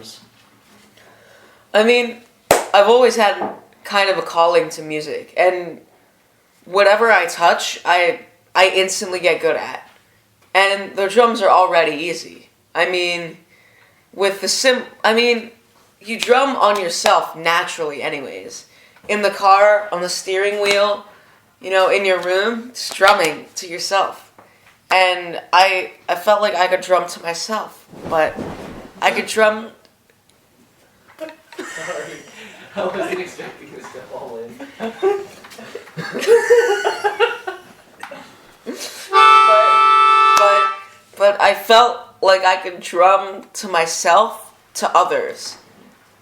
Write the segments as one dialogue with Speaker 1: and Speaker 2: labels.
Speaker 1: drums?
Speaker 2: I mean, I've always had kind of a calling to music, and whatever I touch, I instantly get good at. And the drums are already easy. I mean, you drum on yourself naturally anyways. In the car, on the steering wheel, in your room, just drumming to yourself. And I felt like I could drum to myself, but I could drum...
Speaker 1: Sorry, I wasn't expecting this to fall in.
Speaker 2: But I felt like I could drum to myself, to others.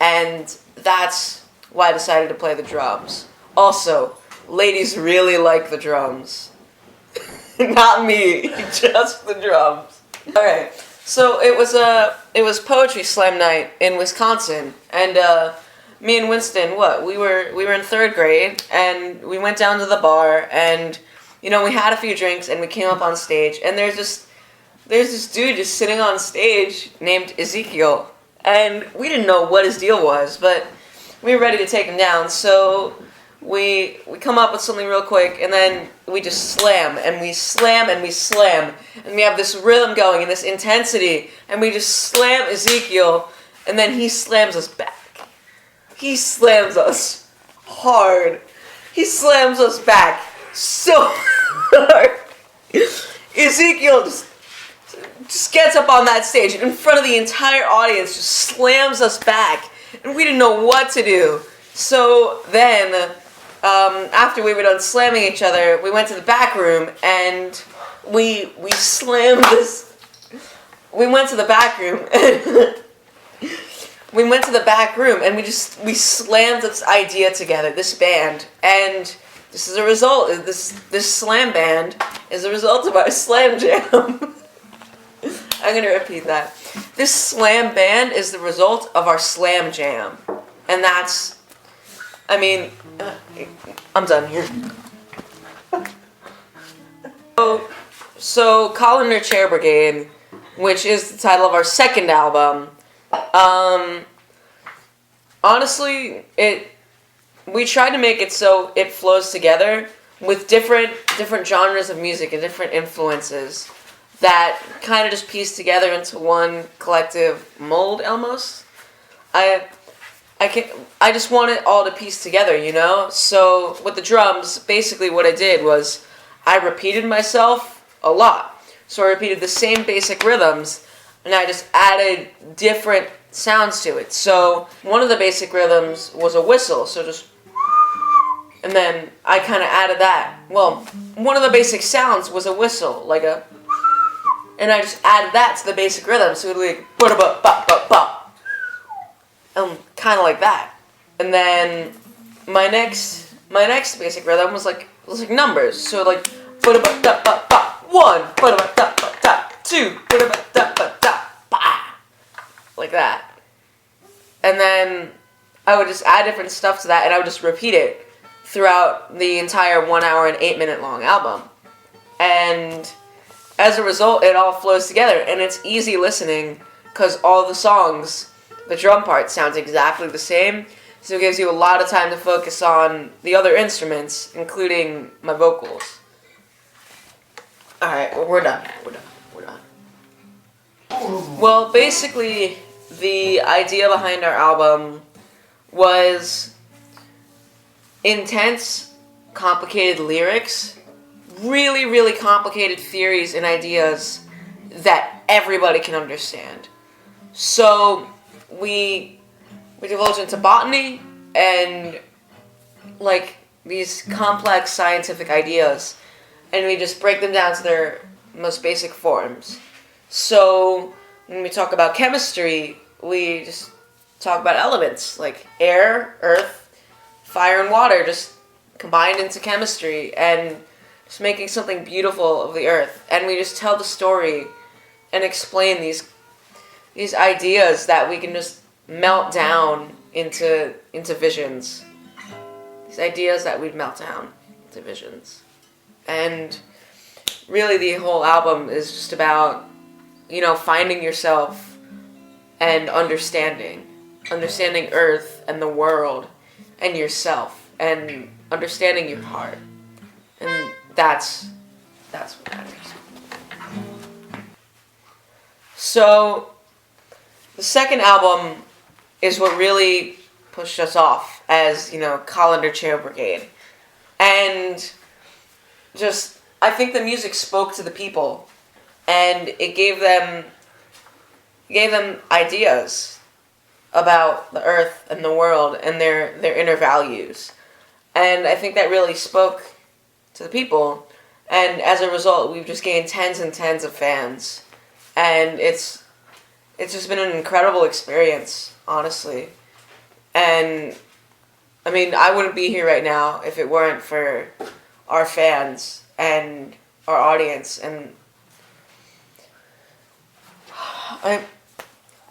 Speaker 2: And that's why I decided to play the drums. Also, ladies really like the drums. Not me, just the drums. Alright, so it was poetry slam night in Wisconsin, and me and Winston, we were in 3rd grade, and we went down to the bar, and we had a few drinks, and we came up on stage, and there's this dude just sitting on stage named Ezekiel, and we didn't know what his deal was, but we were ready to take him down, so we come up with something real quick, and then we just slam, and we slam, and we slam, and we have this rhythm going, and this intensity, and we just slam Ezekiel, and then he slams us back. He slams us hard. He slams us back so hard. Ezekiel just gets up on that stage, and in front of the entire audience, just slams us back, and we didn't know what to do. So then, after we were done slamming each other, we went to the back room, and we slammed this. We went to the back room, and and we slammed this idea together, this band, and this is a result. This slam band is a result of our slam jam. I'm gonna repeat that. This slam band is the result of our slam jam, and that's. I'm done here. So Colander Chair Brigade, which is the title of our 2nd album, honestly, we tried to make it so it flows together with different genres of music and different influences that kind of just piece together into one collective mold almost. I just want it all to piece together, So with the drums, basically what I did was I repeated myself a lot. So I repeated the same basic rhythms, and I just added different sounds to it. So one of the basic rhythms was a whistle, so just... And then I kind of added that. Well, one of the basic sounds was a whistle, like a... And I just added that to the basic rhythm, so it would be like... Ba-da-ba-ba-ba-ba. Kind of like that. And then my next basic rhythm was like numbers. So like 1, 2, like that. And then I would just add different stuff to that, and I would just repeat it throughout the entire 1 hour and 8 minute long album. And as a result, it all flows together, and it's easy listening because all the songs, the drum part sounds exactly the same, so it gives you a lot of time to focus on the other instruments, including my vocals. Alright, we're done. Well, basically, the idea behind our album was intense, complicated lyrics, really, really complicated theories and ideas that everybody can understand. So we divulge into botany and like these complex scientific ideas, and we just break them down to their most basic forms. So when we talk about chemistry, we just talk about elements like air, earth, fire, and water just combined into chemistry and just making something beautiful of the earth. And we just tell the story and explain these ideas that we can just melt down into visions. These ideas that we'd melt down into visions. And really the whole album is just about, finding yourself and understanding Earth and the world and yourself and understanding your heart, and that's what matters. So the second album is what really pushed us off as, Colander Chair Brigade. And just, I think the music spoke to the people, and it gave them ideas about the earth and the world and their inner values. And I think that really spoke to the people, and as a result, we've just gained tens and tens of fans. And it's just been an incredible experience, honestly. And I mean, I wouldn't be here right now if it weren't for our fans and our audience. And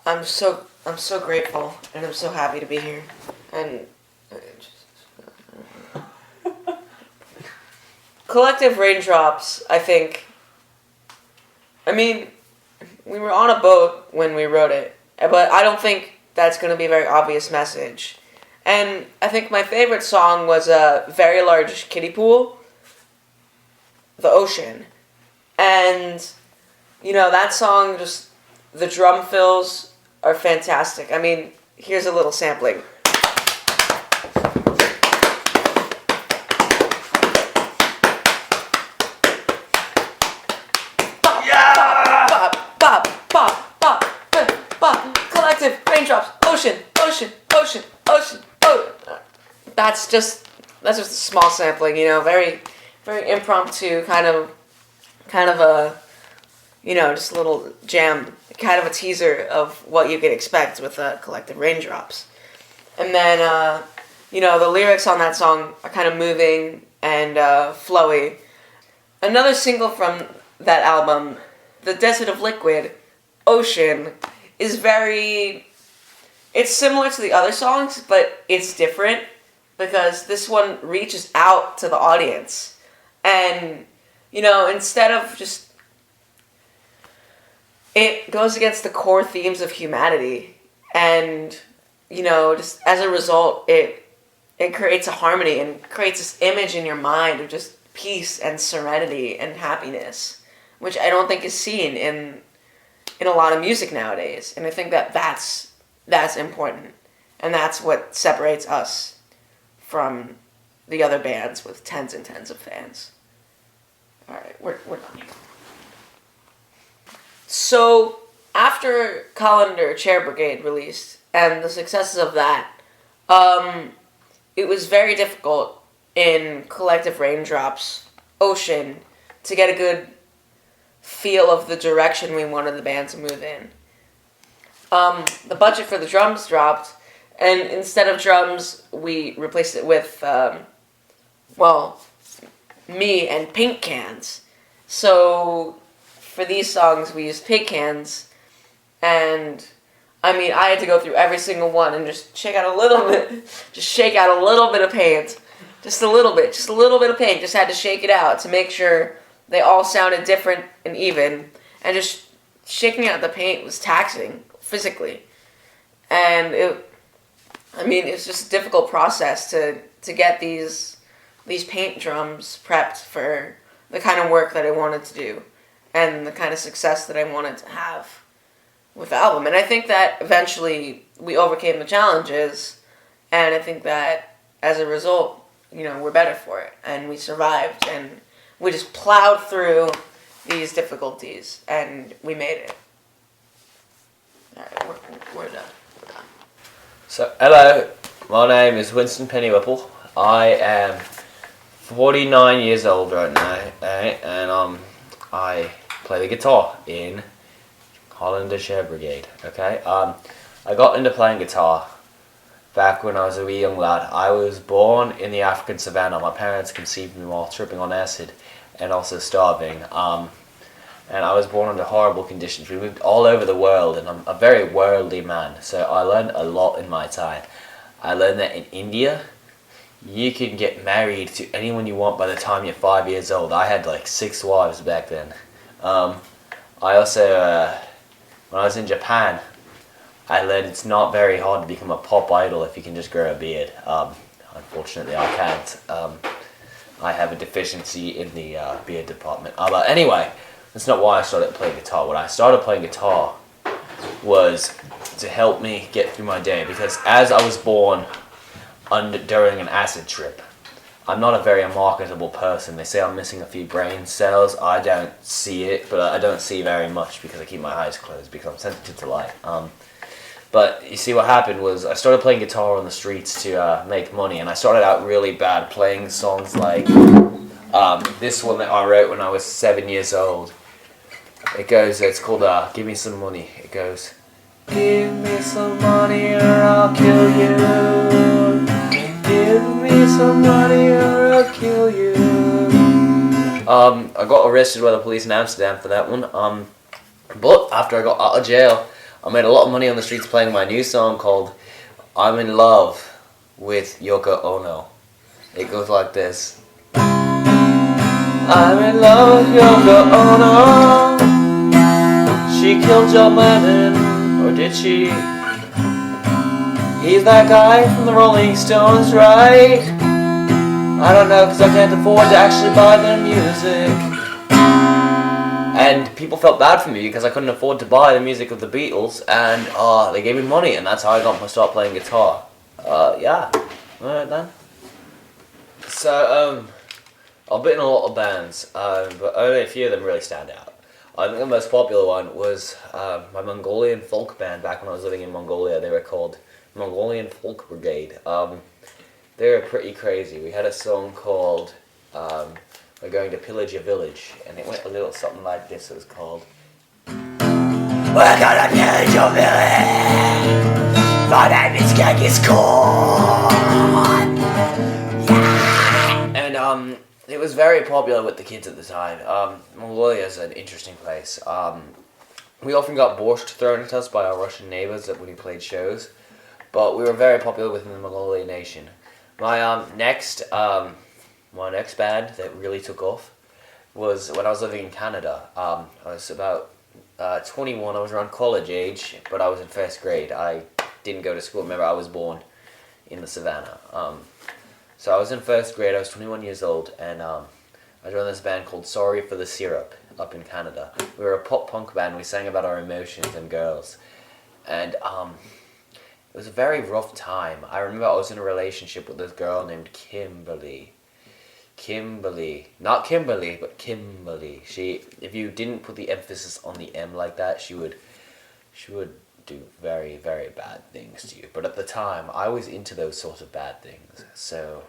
Speaker 2: I'm so grateful, and I'm so happy to be here. And Collective Raindrops, I think. I mean, we were on a boat when we wrote it, but I don't think that's going to be a very obvious message. And I think my favorite song was a Very Large Kiddie Pool, The Ocean. And, that song, just, the drum fills are fantastic. I mean, here's a little sampling. Collective Raindrops, ocean, ocean, ocean, ocean, oh. That's just a small sampling, very, very impromptu, kind of a, just a little jam, kind of a teaser of what you can expect with Collective Raindrops. And then, the lyrics on that song are kind of moving and flowy. Another single from that album, The Desert of Liquid, Ocean, is it's similar to the other songs, but it's different because this one reaches out to the audience. And, instead of just, it goes against the core themes of humanity. And, just as a result, it creates a harmony and creates this image in your mind of just peace and serenity and happiness, which I don't think is seen in a lot of music nowadays. And I think that's important. And that's what separates us from the other bands with tens and tens of fans. Alright, we're done. So, after Colander Chair Brigade released, and the successes of that, it was very difficult in Collective Raindrops, Ocean, to get a good feel of the direction we wanted the band to move in. The budget for the drums dropped, and instead of drums, we replaced it with, me and paint cans. So, for these songs, we used paint cans, and, I had to go through every single one and just shake out a little bit of paint. Just a little bit of paint, just had to shake it out to make sure they all sounded different and even, and just shaking out the paint was taxing, physically. And it's just a difficult process to get these paint drums prepped for the kind of work that I wanted to do, and the kind of success that I wanted to have with the album. And I think that eventually we overcame the challenges, and I think that as a result, we're better for it, and we survived, and we just plowed through these difficulties, and we made it. Alright, we're done.
Speaker 3: So, hello, my name is Winston Pennywhipple. I am 49 years old right now, and I play the guitar in Colander Chair Brigade, okay? I got into playing guitar back when I was a wee young lad. I was born in the African savannah. My parents conceived me while tripping on acid and also starving. And I was born under horrible conditions. We moved all over the world, and I'm a very worldly man, so I learned a lot in my time. I learned that in India, you can get married to anyone you want by the time you're 5 years old. I had like 6 wives back then. I also, when I was in Japan, I learned it's not very hard to become a pop idol if you can just grow a beard. Unfortunately, I can't. I have a deficiency in the beard department. But anyway, that's not why I started playing guitar. When I started playing guitar was to help me get through my day, because as I was born during an acid trip, I'm not a very marketable person. They say I'm missing a few brain cells. I don't see it, but I don't see very much because I keep my eyes closed because I'm sensitive to light. But you see, what happened was I started playing guitar on the streets to make money, and I started out really bad, playing songs like this one that I wrote when I was 7 years old. It's called Give Me Some Money. It goes, give me some money or I'll kill you. Give me some money or I'll kill you. I got arrested by the police in Amsterdam for that one. But after I got out of jail, I made a lot of money on the streets playing my new song called I'm in Love with Yoko Ono. It goes like this. I'm in love with Yoko Ono. She killed John Lennon, or did she? He's that guy from the Rolling Stones, right? I don't know, because I can't afford to actually buy their music. And people felt bad for me because I couldn't afford to buy the music of the Beatles, and they gave me money, and that's how I got to start playing guitar. Yeah. Alright then. So, I've been in a lot of bands, but only a few of them really stand out. I think the most popular one was my Mongolian folk band back when I was living in Mongolia. They were called Mongolian Folk Brigade. They were pretty crazy. We had a song called We're Going to Pillage Your Village, and it went a little something like this. It was called We're gonna pillage your village. My name is Genghis Khan. Yeah. And it was very popular with the kids at the time. Mongolia is an interesting place. We often got borscht thrown at us by our Russian neighbors when we played shows, but we were very popular within the Mongolian nation. My next band that really took off was when I was living in Canada. I was about 21. I was around college age, but I was in first grade. I didn't go to school. Remember, I was born in the savannah. So I was in first grade. I was 21 years old, and I joined this band called Sorry for the Syrup up in Canada. We were a pop-punk band. We sang about our emotions and girls, and it was a very rough time. I remember I was in a relationship with this girl named Kimberly. Not Kimberly, but Kimberly. She, if you didn't put the emphasis on the M like that, she would do very, very bad things to you. But at the time, I was into those sorts of bad things. So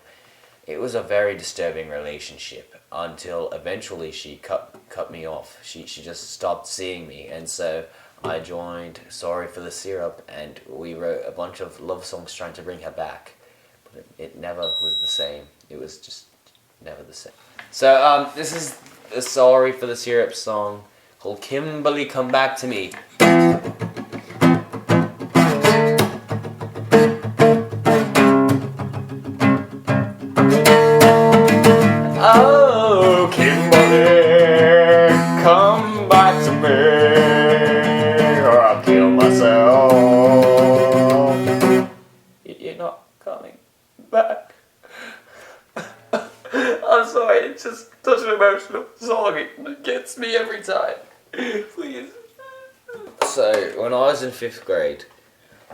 Speaker 3: it was a very disturbing relationship until eventually she cut me off. She just stopped seeing me, and so I joined Sorry for the Syrup, and we wrote a bunch of love songs trying to bring her back. But it never was the same. It was just never the same. So this is a Sorry for the Syrup song called Kimberly Come Back to Me. Oh, Kimberly, come back to me, or I'll kill myself. You're not coming back. I'm sorry, it's just such an emotional song. It gets me every time. Please. So, when I was in 5th grade,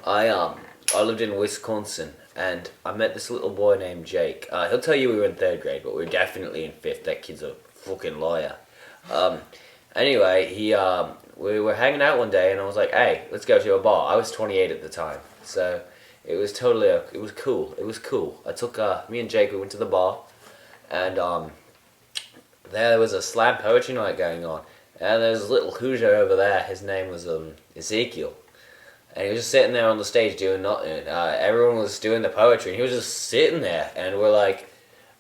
Speaker 3: I lived in Wisconsin, and I met this little boy named Jake. He'll tell you we were in 3rd grade, but we were definitely in 5th. That kid's a fucking liar. Anyway, we were hanging out one day, and I was like, hey, let's go to a bar. I was 28 at the time, so it was totally, it was cool. It was cool. I took, me and Jake, we went to the bar, and there was a slam poetry night going on. And there was a little Hoosier over there. His name was Ezekiel. And he was just sitting there on the stage doing nothing. Everyone was doing the poetry, and he was just sitting there. And we're like,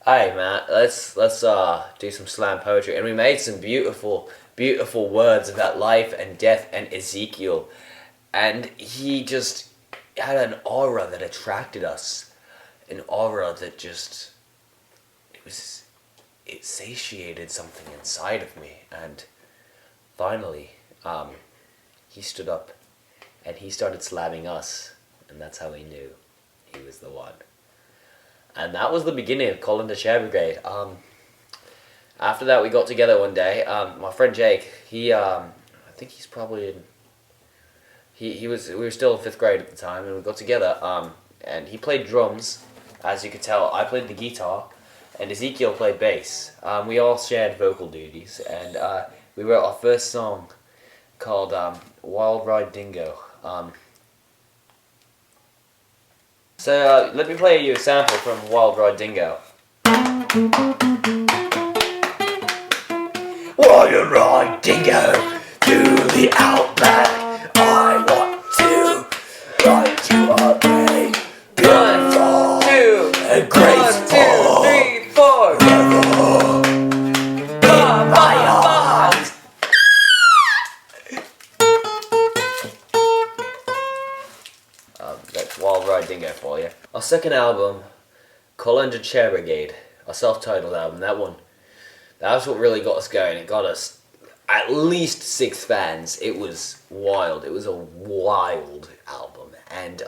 Speaker 3: hey, man, let's do some slam poetry. And we made some beautiful, beautiful words about life and death and Ezekiel. And he just had an aura that attracted us. An aura that just, it satiated something inside of me. And finally, he stood up and he started slamming us, and that's how we knew he was the one. And that was the beginning of Colin the Chair Brigade. After that, we got together one day. My friend Jake, I think he's probably in. We were still in 5th grade at the time, and we got together. And he played drums, as you could tell. I played the guitar, and Ezekiel played bass. We all shared vocal duties, and we wrote our first song called Wild Ride Dingo. So let me play you a sample from Wild Ride Dingo. Wild Ride Dingo to the outback. I want to ride you all day. Beautiful, 1, 2, and graceful. 1, 2, 3, 4. My arms. That's Wild Ride Dingo for you. Our second album, Colin the Chair Brigade, a self-titled album. That was what really got us going. It got us at least 6 fans. It was wild. It was a wild album. And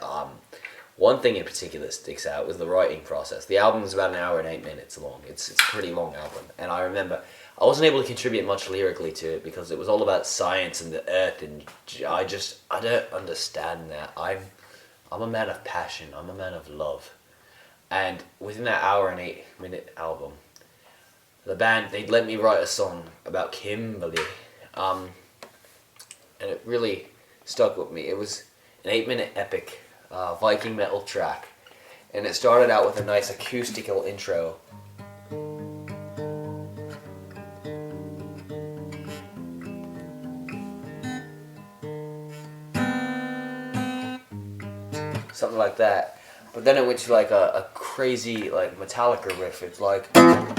Speaker 3: one thing in particular sticks out was the writing process. The album was about 1 hour and 8 minutes long. It's a pretty long album. And I remember I wasn't able to contribute much lyrically to it because it was all about science and the earth, and I don't understand that. I'm a man of passion. I'm a man of love. And within that 1 hour and 8 minute album, the band, they'd let me write a song about Kimberly. And it really stuck with me. It was an 8-minute epic Viking metal track. And it started out with a nice acoustical intro. Something like that. But then it went to like a crazy like Metallica riff. It's like, and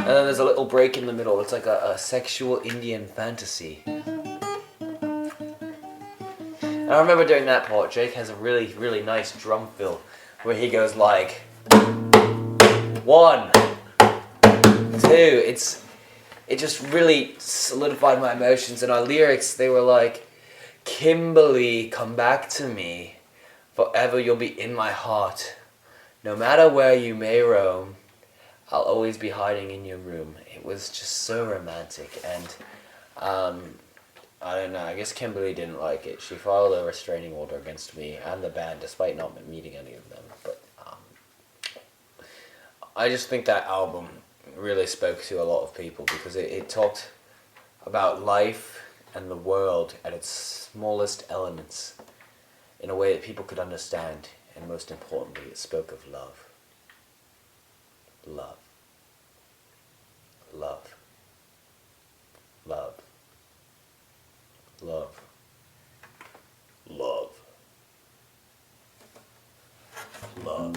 Speaker 3: then there's a little break in the middle. It's like a sexual Indian fantasy. And I remember during that part, Jake has a really, really nice drum fill where he goes like 1, 2. It just really solidified my emotions, and our lyrics, they were like, Kimberly, come back to me. Forever you'll be in my heart. No matter where you may roam, I'll always be hiding in your room. It was just so romantic, and I don't know, I guess Kimberly didn't like it. She filed a restraining order against me and the band, despite not meeting any of them. But I just think that album really spoke to a lot of people because it talked about life and the world at its smallest elements in a way that people could understand, and most importantly, it spoke of love. Love. Love. Love. Love. Love. Love.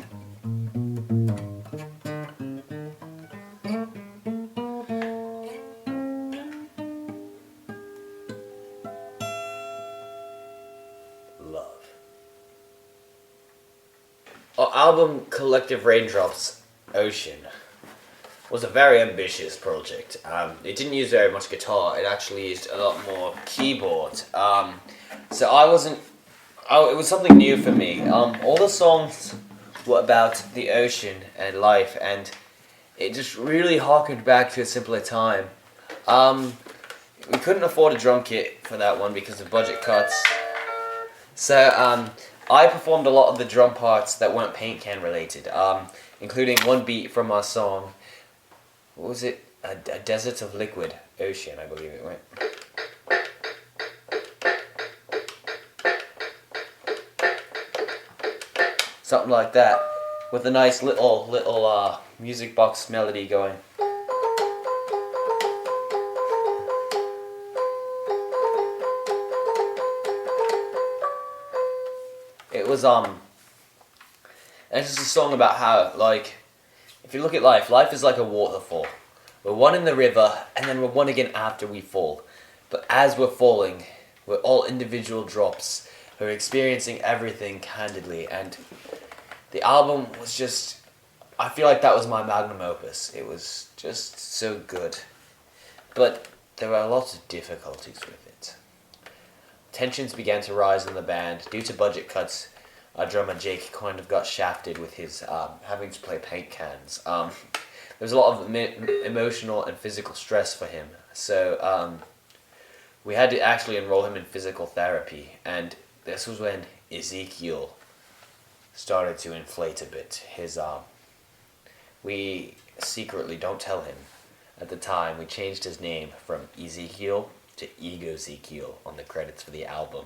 Speaker 3: Love. Our album Collective Raindrops Ocean was a very ambitious project. It didn't use very much guitar. It actually used a lot more keyboard. So it was something new for me. All the songs were about the ocean and life, and it just really harkened back to a simpler time. We couldn't afford a drum kit for that one because of budget cuts. So I performed a lot of the drum parts that weren't paint can related, including one beat from our song. What was it? A Desert of Liquid Ocean, I believe it went. Something like that, with a nice little music box melody going. It was and it's just a song about how, like, if you look at life is like a waterfall. We're one in the river, and then we're one again after we fall. But as we're falling, we're all individual drops who are experiencing everything candidly. And the album was just, I feel like that was my magnum opus. It was just so good. But there were lots of difficulties with it. Tensions began to rise in the band. Due to budget cuts, our drummer Jake kind of got shafted with his having to play paint cans. There was a lot of emotional and physical stress for him. So we had to actually enroll him in physical therapy. And this was when Ezekiel started to inflate a bit. We secretly, don't tell him, at the time we changed his name from Ezekiel to Ego Ezekiel on the credits for the album.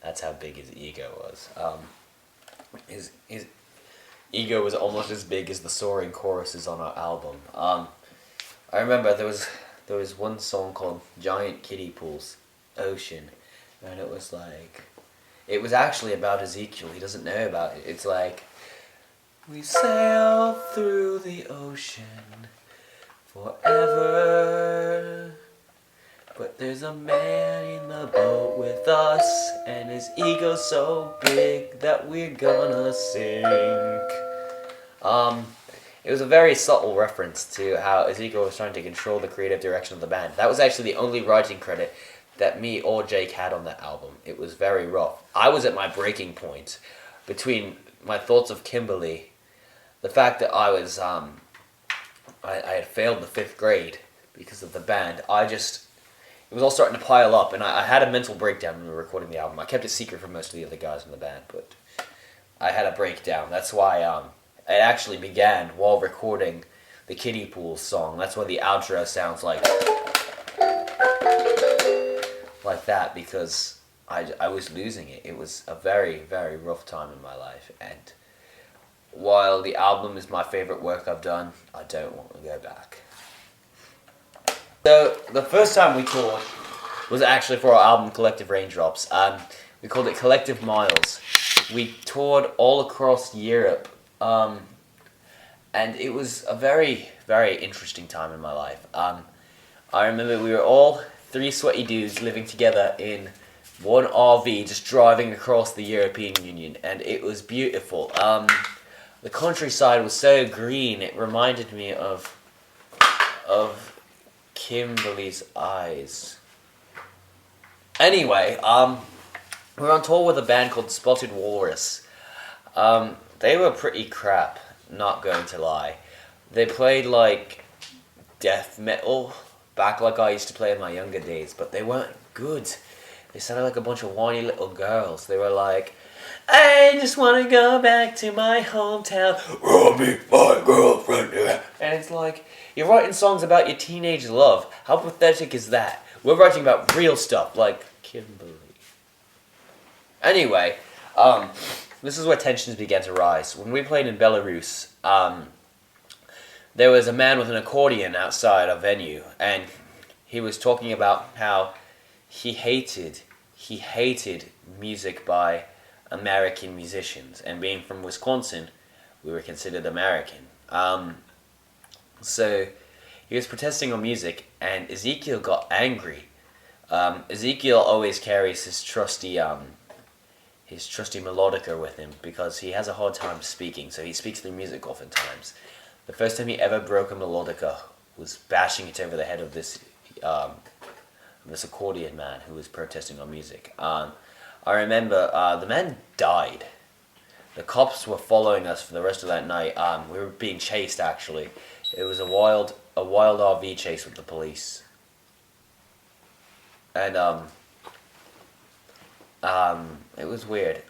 Speaker 3: That's how big his ego was. His ego was almost as big as the soaring choruses on our album. I remember there was one song called Giant Kiddie Pools Ocean, and it was actually about Ezekiel. He doesn't know about it. It's like, we sail through the ocean forever, but there's a man in the boat with us, and his ego's so big that we're gonna sink. It was a very subtle reference to how Ezekiel was trying to control the creative direction of the band. That was actually the only writing credit that me or Jake had on that album. It was very rough. I was at my breaking point between my thoughts of Kimberly, the fact that I was, I had failed the 5th grade because of the band. It was all starting to pile up, and I had a mental breakdown when we were recording the album. I kept it secret from most of the other guys in the band, but I had a breakdown. That's why it actually began while recording the Kiddie Pool song. That's why the outro sounds like that, because I was losing it. It was a very, very rough time in my life, and while the album is my favorite work I've done, I don't want to go back. So the first time we toured was actually for our album Collective Raindrops. We called it Collective Miles. We toured all across Europe, and it was a very, very interesting time in my life. I remember we were all 3 sweaty dudes living together in one RV, just driving across the European Union, and it was beautiful. The countryside was so green, it reminded me of Kimberly's eyes. Anyway, we were on tour with a band called Spotted Walrus. They were pretty crap, not going to lie. They played like death metal, back like I used to play in my younger days, but they weren't good. They sounded like a bunch of whiny little girls. They were like, I just want to go back to my hometown, Robbie, my girlfriend. And it's like, you're writing songs about your teenage love. How pathetic is that? We're writing about real stuff, like Kimberly. Anyway, this is where tensions began to rise. When we played in Belarus, there was a man with an accordion outside our venue, and he was talking about how he hated music by American musicians, and being from Wisconsin, we were considered American. So he was protesting on music, and Ezekiel got angry. Ezekiel always carries his trusty melodica with him because he has a hard time speaking, so he speaks through music oftentimes. The first time he ever broke a melodica was bashing it over the head of this accordion man who was protesting on music. I remember the man died. The cops were following us for the rest of that night. We were being chased, actually. It was a wild RV chase with the police. And it was weird.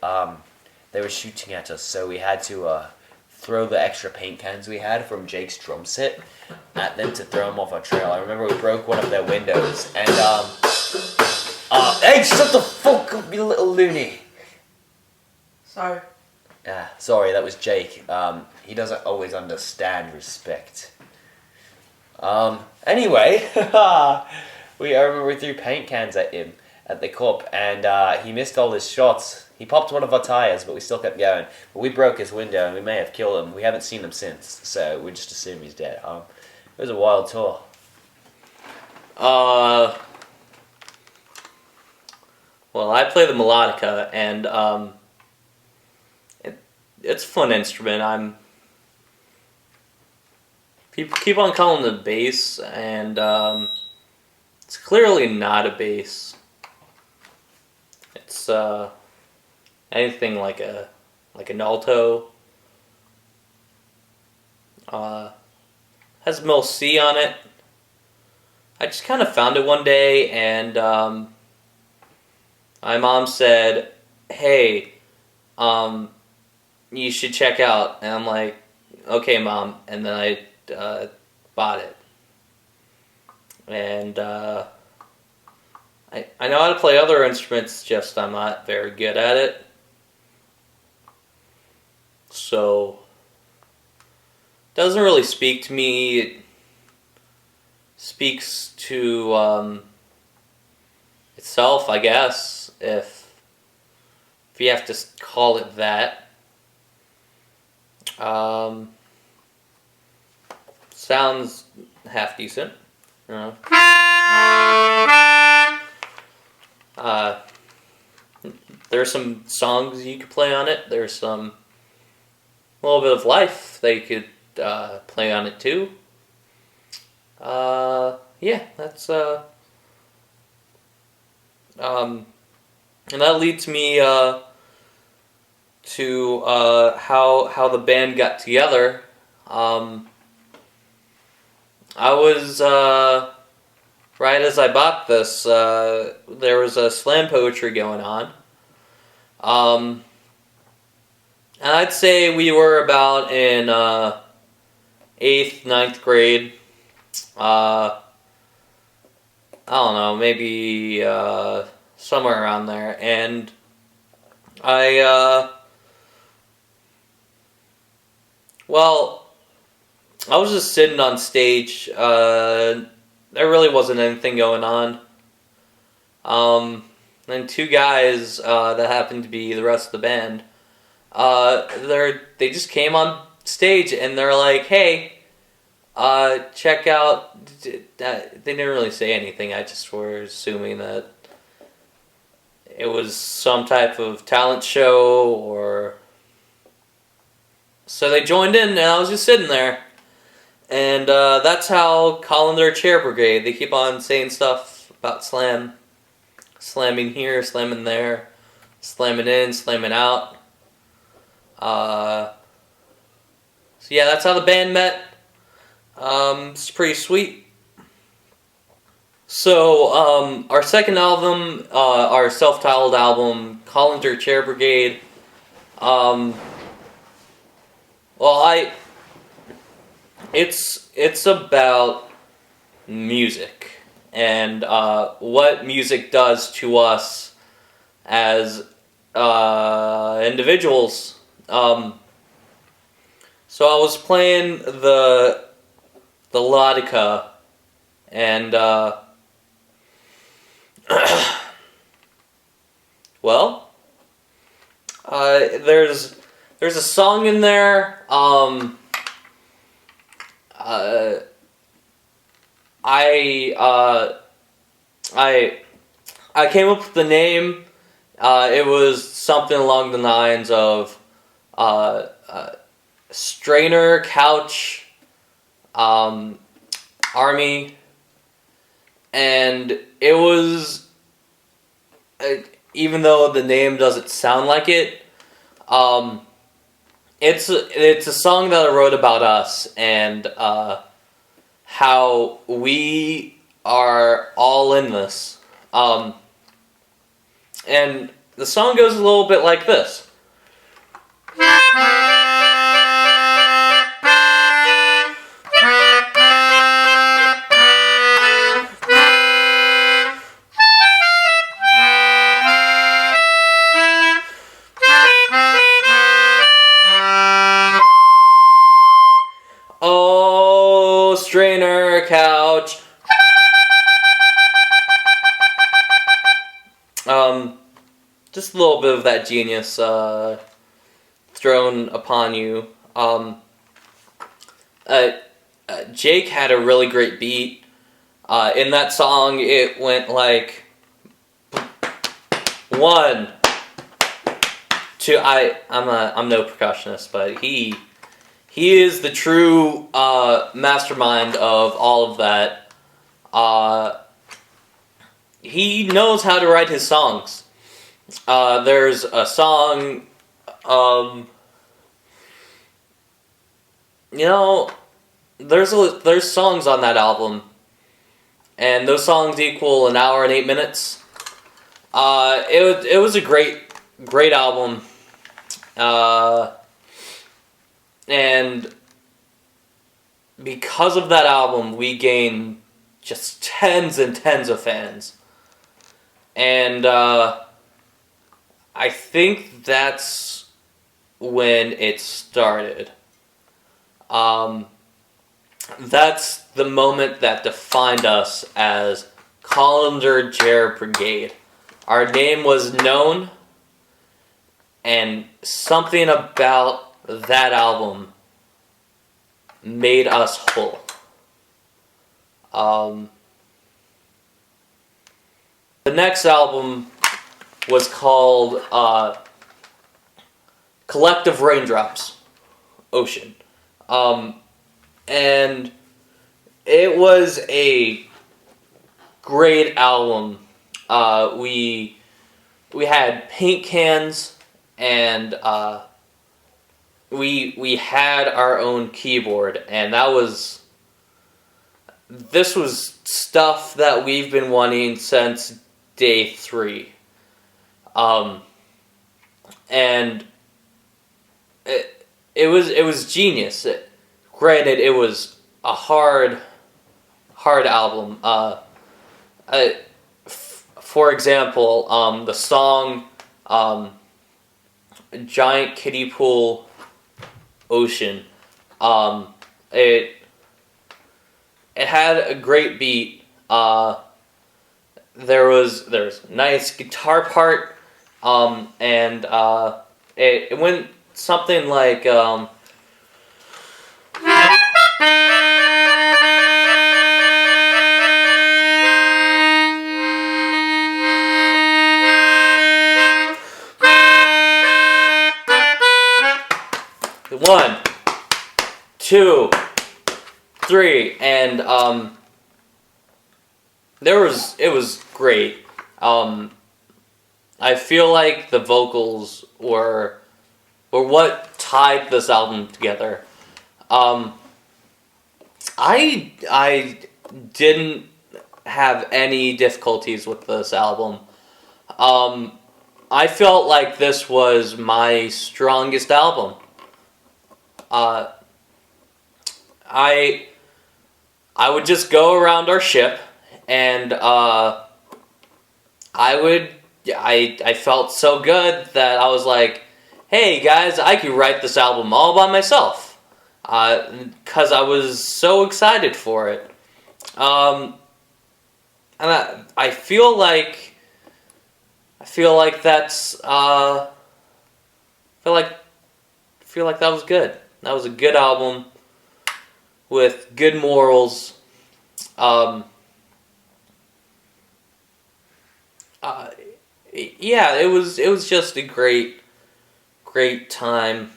Speaker 3: They were shooting at us, so we had to throw the extra paint cans we had from Jake's drum set at them to throw them off our trail. I remember we broke one of their windows, and hey, shut the fuck up, you little loony!
Speaker 2: Sorry.
Speaker 3: Sorry, that was Jake. He doesn't always understand respect. Anyway, I remember we threw paint cans at him at the cup, and he missed all his shots. He popped one of our tires, but we still kept going. But we broke his window, and we may have killed him. We haven't seen him since, so we just assume he's dead. It was a wild tour.
Speaker 4: Well, I play the melodica, and it's a fun instrument. People keep on calling it bass, and it's clearly not a bass. It's anything like an alto. Has middle C on it. I just kind of found it one day, and my mom said, "Hey, you should check out." And I'm like, "Okay, Mom." And then I bought it. And I know how to play other instruments, just I'm not very good at it. So, doesn't really speak to me. It speaks to itself, I guess, if you have to call it that. Sounds half decent. You know. There's some songs you could play on it. There's some little bit of life they could play on it too. Yeah, that's and that leads me to how the band got together. I was right as I bought this. There was a slam poetry going on. And I'd say we were about in 8th, 9th grade. I don't know, maybe somewhere around there. And I was just sitting on stage. There really wasn't anything going on. And two guys that happened to be the rest of the band, they just came on stage and they're like, "Hey, check out." They didn't really say anything. I just was assuming that it was some type of talent show, or so they joined in, and I was just sitting there. And that's how Colander Chair Brigade. They keep on saying stuff about slam. Slamming here, slamming there. Slamming in, slamming out. So yeah, that's how the band met. It's pretty sweet. So, our second album, our self-titled album, Colander Chair Brigade. It's about music and what music does to us as individuals. So I was playing the Melodica, and there's a song in there. I came up with the name. It was something along the lines of Strainer Couch Army, and it was even though the name doesn't sound like it, it's a song that I wrote about us and how we are all in this. And the song goes a little bit like this. Oh, strainer couch. Just a little bit of that genius thrown upon you. Jake had a really great beat. In that song, it went like 1, 2. I'm no percussionist, but he is the true mastermind of all of that. he knows how to write his songs. There's a song, there's songs on that album, and those songs equal an hour and 8 minutes. It was a great album, and because of that album, we gained just tens and tens of fans, and I think that's when it started. That's the moment that defined us as Colander Chair Brigade. Our name was known, and something about that album made us whole. The next album was called Collective Raindrops, Ocean. And it was a great album. We had paint cans, and we had our own keyboard, and this was stuff that we've been wanting since day 3. And it was genius. Granted, it was a hard album. For example, the song Giant Kiddie Pool Ocean, it had a great beat. There was a nice guitar part, and it went something like one, two, three, and it was great. I feel like the vocals were what tied this album together. I didn't have any difficulties with this album. I felt like this was my strongest album. I would just go around our ship, and I felt so good that I was like, hey guys, I could write this album all by myself, because I was so excited for it. And I feel like that's I feel like that was good. That was a good album with good morals. Yeah, it was just a great time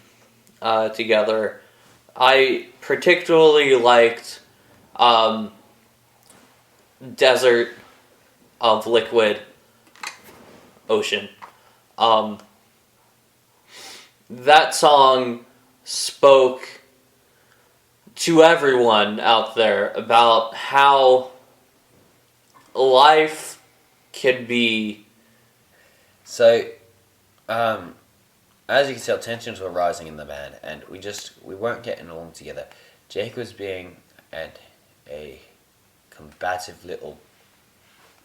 Speaker 4: together. I particularly liked Desert of Liquid Ocean. That song spoke to everyone out there about how life could be.
Speaker 3: So, as you can tell, tensions were rising in the band, and we weren't getting along together. Jake was being a combative little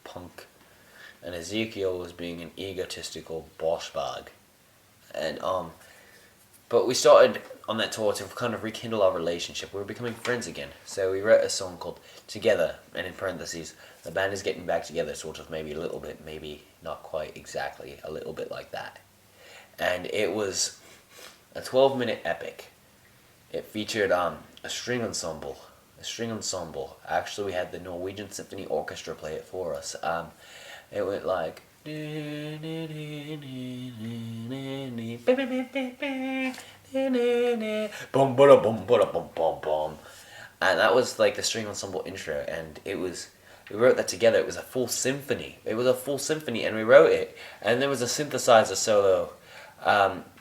Speaker 3: punk, and Ezekiel was being an egotistical boss bag. And but we started on that tour to kind of rekindle our relationship. We were becoming friends again. So we wrote a song called Together, and in parentheses, the band is getting back together, sort of, maybe a little bit, maybe not quite exactly, a little bit like that. And it was a 12-minute epic. It featured a string ensemble. Actually, we had the Norwegian Symphony Orchestra play it for us. It went like... Boom, boom, boom, boom, boom, boom, boom. And that was like the string ensemble intro, and it was We wrote that together. It was a full symphony. It was a full symphony, and we wrote it. And there was a synthesizer solo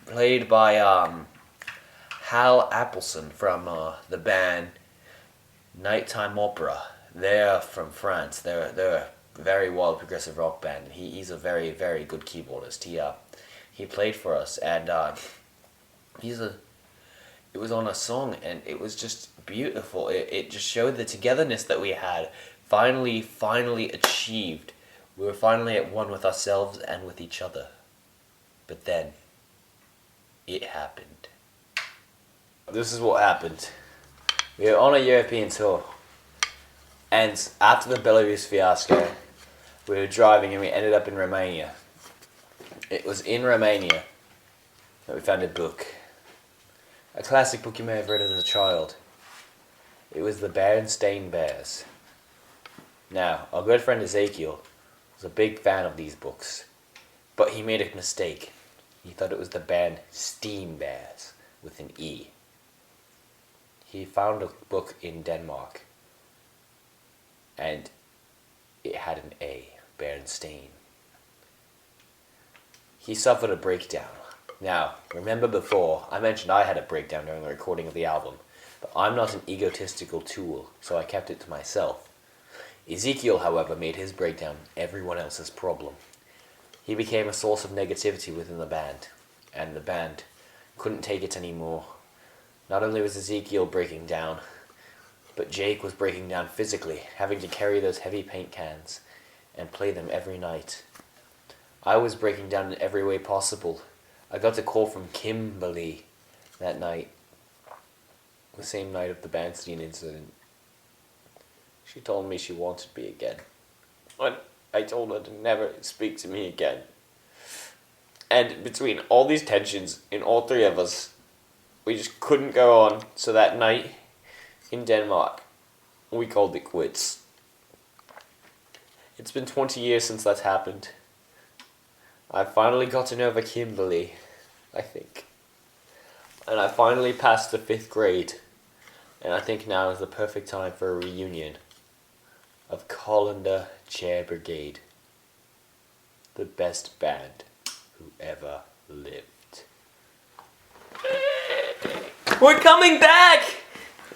Speaker 3: played by Hal Appleson from the band Nighttime Opera. They're from France. They're a very wild progressive rock band. He's a very, very good keyboardist. He played for us, and it was on a song, and it was just beautiful. It just showed the togetherness that we had finally achieved. We were finally at one with ourselves and with each other. But then, it happened. This is what happened. We were on a European tour, and after the Belarus fiasco, we were driving and we ended up in Romania. It was in Romania that we found a book. A classic book you may have read as a child. It was The Berenstain Bears. Now, our good friend Ezekiel was a big fan of these books, but he made a mistake. He thought it was the band Steam Bears with an E. He found a book in Denmark, and it had an A, Berenstain. He suffered a breakdown. Now, remember before, I mentioned I had a breakdown during the recording of the album, but I'm not an egotistical tool, so I kept it to myself. Ezekiel, however, made his breakdown everyone else's problem. He became a source of negativity within the band, and the band couldn't take it anymore. Not only was Ezekiel breaking down, but Jake was breaking down physically, having to carry those heavy paint cans and play them every night. I was breaking down in every way possible. I got a call from Kimberly that night, the same night of the Bandstein incident. She told me she wanted me again. I told her to never speak to me again. And between all these tensions in all three of us, we just couldn't go on. So that night in Denmark, we called it quits. It's been 20 years since that's happened. I finally gotten over Kimberly, I think. And I finally passed the 5th grade. And I think now is the perfect time for a reunion of Colander Chair Brigade. The best band who ever lived.
Speaker 2: We're coming back!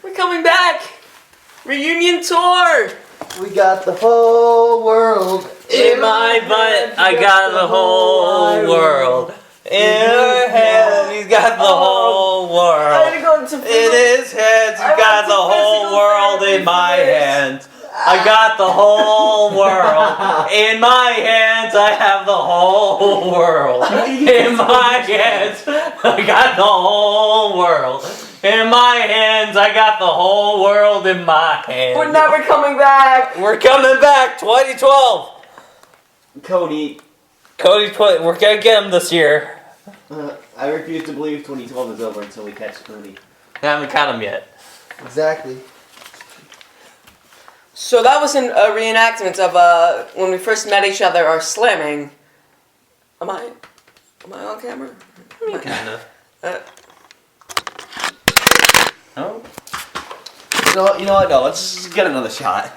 Speaker 2: We're coming back! Reunion tour!
Speaker 1: We got the whole world
Speaker 4: In my butt, I got the whole world. In her head, he's got the whole world. In his hands, he's got the whole world in my hands. I got the whole world. In my hands, I have the whole world. In my hands, I got the whole world. In my hands, I got the whole world in my hands.
Speaker 2: We're never coming back!
Speaker 4: We're coming back, 2012.
Speaker 1: Cody,
Speaker 4: We're gonna get him this year.
Speaker 1: I refuse to believe 2012 is over until we catch Cody.
Speaker 4: I haven't caught him yet.
Speaker 1: Exactly.
Speaker 2: So that was a reenactment of when we first met each other, our slamming. Am I on camera?
Speaker 4: Kind of.
Speaker 1: Oh. You know what? No, let's just get another shot.